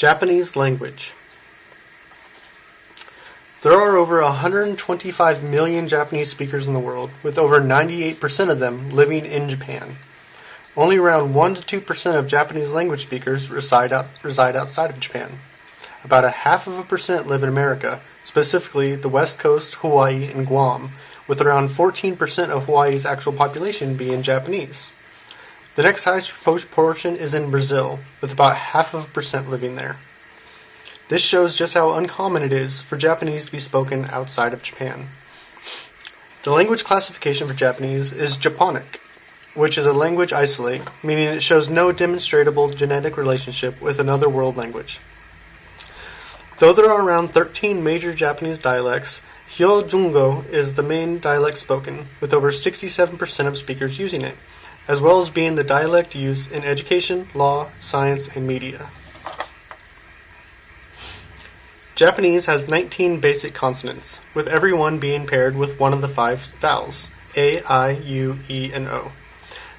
Japanese language. There are over 125 million Japanese speakers in the world, with over 98% of them living in Japan. Only around 1 to 2% of Japanese language speakers reside outside of Japan. About 0.5% live in America, specifically the West Coast, Hawaii, and Guam, with around 14% of Hawaii's actual population being Japanese. The next highest proportion is in Brazil, with about 0.5% living there. This shows just how uncommon it is for Japanese to be spoken outside of Japan. The language classification for Japanese is Japonic, which is a language isolate, meaning it shows no demonstrable genetic relationship with another world language. Though there are around 13 major Japanese dialects, Hyojungo is the main dialect spoken, with over 67% of speakers using it, as well as being the dialect used in education, law, science, and media. Japanese has 19 basic consonants, with every one being paired with one of the 5 vowels, A, I, U, E, and O.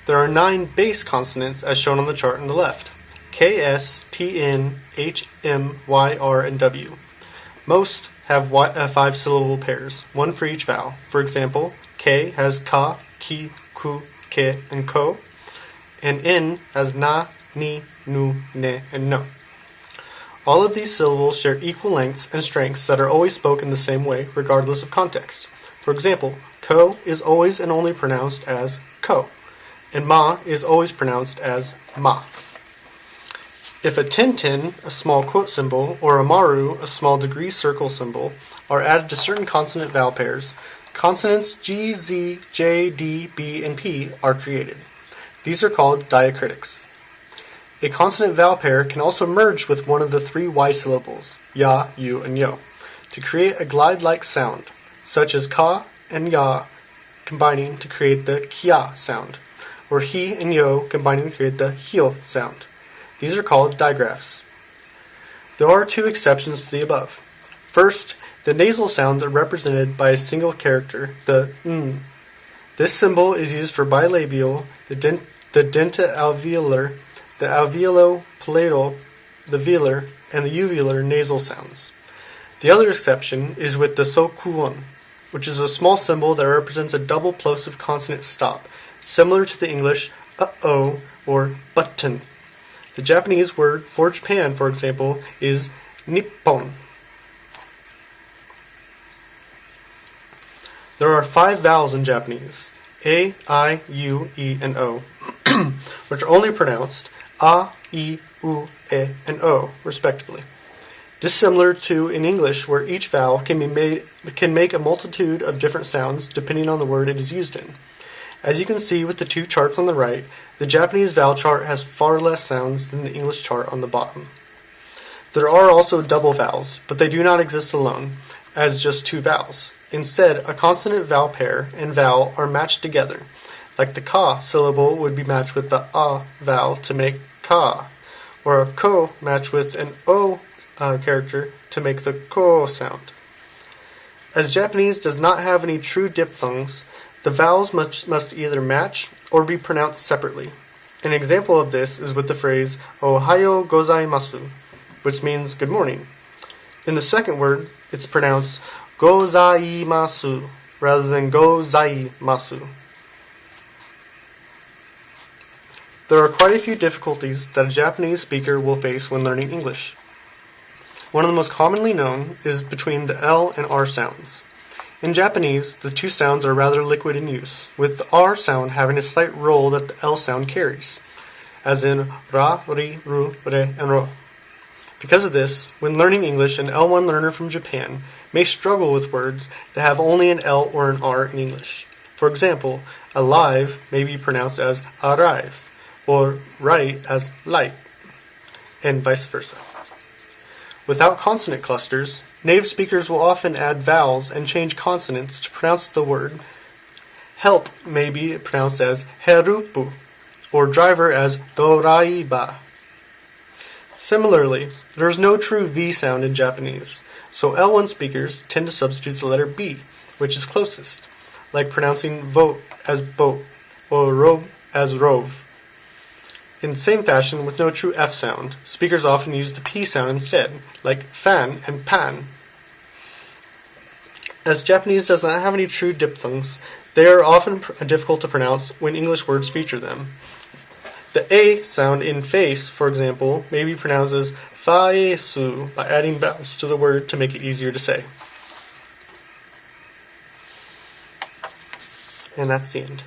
There are 9 base consonants as shown on the chart on the left, K, S, T, N, H, M, Y, R, and W. Most have 5-syllable pairs, one for each vowel. For example, K has ka, ki, ku, ke, and ko, and N has na, ni, nu, ne, and no. All of these syllables share equal lengths and strengths that are always spoken the same way, regardless of context. For example, ko is always and only pronounced as ko, and ma is always pronounced as ma. If a ten-ten, a small quote symbol, or a maru, a small degree circle symbol, are added to certain consonant-vowel pairs, consonants G, Z, J, D, B, and P are created. These are called diacritics. A consonant-vowel pair can also merge with one of the 3 Y syllables, ya, you, and yo, to create a glide-like sound, such as ka and ya combining to create the kia sound, or he and yo combining to create the hio sound. These are called digraphs. There are 2 exceptions to the above. First, the nasal sounds are represented by a single character, the n. This symbol is used for bilabial, the denta-alveolar, the alveolo-palatal, the velar, and the uvular nasal sounds. The other exception is with the sokuon, which is a small symbol that represents a double plosive consonant stop, similar to the English uh-oh or button. The Japanese word for Japan, for example, is nippon. There are 5 vowels in Japanese, A, I, U, E, and O, which are only pronounced A, I, U, E, and O, respectively. Dissimilar to in English, where each vowel can make a multitude of different sounds depending on the word it is used in. As you can see with the 2 charts on the right, the Japanese vowel chart has far less sounds than the English chart on the bottom. There are also double vowels, but they do not exist alone, as just 2 vowels. Instead, a consonant-vowel pair and vowel are matched together. Like the ka syllable would be matched with the a vowel to make ka, or a ko matched with an o character to make the ko sound. As Japanese does not have any true diphthongs, the vowels must either match or be pronounced separately. An example of this is with the phrase ohayo gozaimasu, which means good morning. In the second word, it's pronounced gozaimasu rather than gozaimasu. There are quite a few difficulties that a Japanese speaker will face when learning English. One of the most commonly known is between the L and R sounds. In Japanese, the 2 sounds are rather liquid in use, with the R sound having a slight roll that the L sound carries, as in ra, ri, ru, re, and ro. Because of this, when learning English, an L1 learner from Japan may struggle with words that have only an L or an R in English. For example, alive may be pronounced as arrive, or right as light, and vice versa. Without consonant clusters, native speakers will often add vowels and change consonants to pronounce the word. Help may be pronounced as herupu, or driver as doraiba. Similarly, there is no true V sound in Japanese, so L1 speakers tend to substitute the letter B, which is closest, like pronouncing vote as boat, or robe as rove. In the same fashion, with no true F sound, speakers often use the P sound instead, like fan and pan. As Japanese does not have any true diphthongs, they are often difficult to pronounce when English words feature them. The A sound in face, for example, may be pronounced as faesu by adding vowels to the word to make it easier to say. And that's the end.